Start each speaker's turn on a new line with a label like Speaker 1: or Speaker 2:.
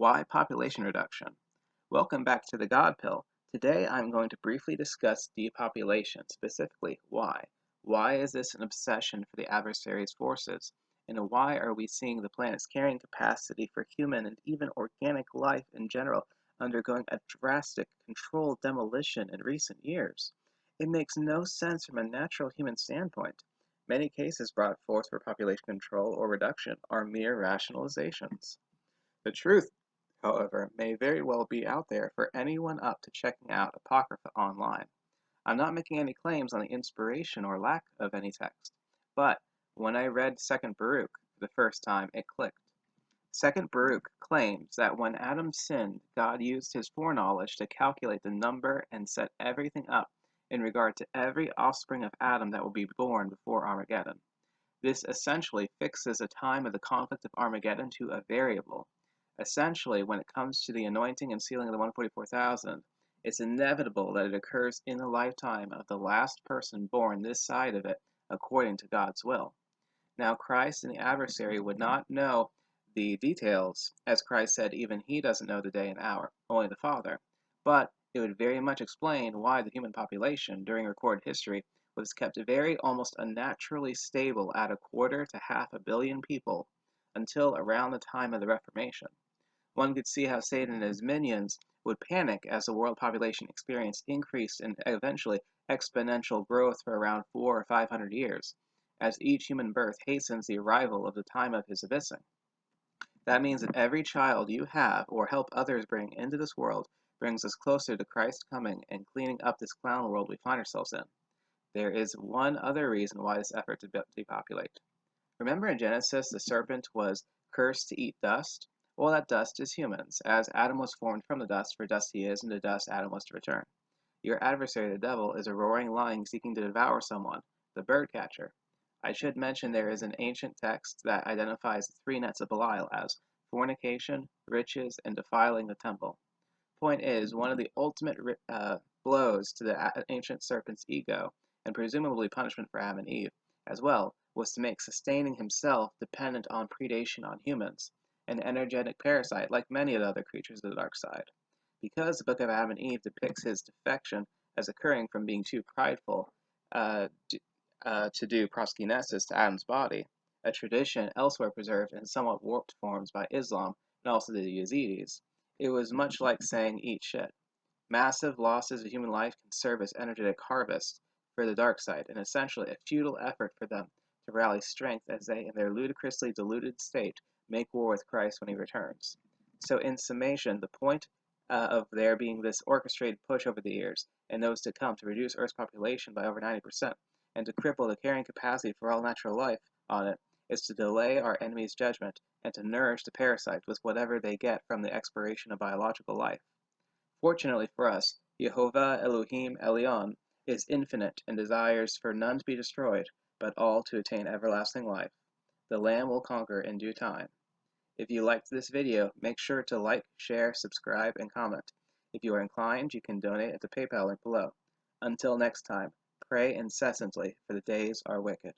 Speaker 1: Why population reduction? Welcome back to the God Pill. Today I'm going to briefly discuss depopulation, specifically why. Why is this an obsession for the adversary's forces? And why are we seeing the planet's carrying capacity for human and even organic life in general undergoing a drastic, controlled demolition in recent years? It makes no sense from a natural human standpoint. Many cases brought forth for population control or reduction are mere rationalizations. The truth, however, may very well be out there for anyone up to checking out apocrypha online. I'm not making any claims on the inspiration or lack of any text, but when I read Second Baruch for the first time, it clicked. Second Baruch claims that when Adam sinned, God used his foreknowledge to calculate the number and set everything up in regard to every offspring of Adam that will be born before Armageddon. This essentially fixes the time of the conflict of Armageddon to a variable. Essentially, when it comes to the anointing and sealing of the 144,000, it's inevitable that it occurs in the lifetime of the last person born this side of it, according to God's will. Now, Christ and the adversary would not know the details, as Christ said even he doesn't know the day and hour, only the Father. But it would very much explain why the human population during recorded history was kept very almost unnaturally stable at 1/4 to 1/2 billion people until around the time of the Reformation. One could see how Satan and his minions would panic as the world population experienced increased and eventually exponential growth for around 400 or 500 years, as each human birth hastens the arrival of the time of his abyssing. That means that every child you have or help others bring into this world brings us closer to Christ's coming and cleaning up this clown world we find ourselves in. There is one other reason why this effort to depopulate. Remember in Genesis, the serpent was cursed to eat dust? Well, that dust is humans, as Adam was formed from the dust, for dust he is, and to dust Adam was to return. Your adversary, the devil, is a roaring lion seeking to devour someone, the bird catcher. I should mention there is an ancient text that identifies the 3 nets of Belial as fornication, riches, and defiling the temple. Point is, one of the ultimate blows to the ancient serpent's ego, and presumably punishment for Adam and Eve as well, was to make sustaining himself dependent on predation on humans, an energetic parasite like many of the other creatures of the dark side. Because the book of Adam and Eve depicts his defection as occurring from being too prideful to do proskynesis to Adam's body, a tradition elsewhere preserved in somewhat warped forms by Islam and also the Yazidis, it was much like saying eat shit. Massive losses of human life can serve as energetic harvest for the dark side, and essentially a futile effort for them to rally strength as they, in their ludicrously deluded state, make war with Christ when he returns. So in summation, the point of there being this orchestrated push over the years, and those to come, to reduce Earth's population by over 90%, and to cripple the carrying capacity for all natural life on it, is to delay our enemy's judgment, and to nourish the parasites with whatever they get from the expiration of biological life. Fortunately for us, Jehovah Elohim Elyon is infinite and desires for none to be destroyed, but all to attain everlasting life. The Lamb will conquer in due time. If you liked this video, make sure to like, share, subscribe, and comment. If you are inclined, you can donate at the PayPal link below. Until next time, pray incessantly, for the days are wicked.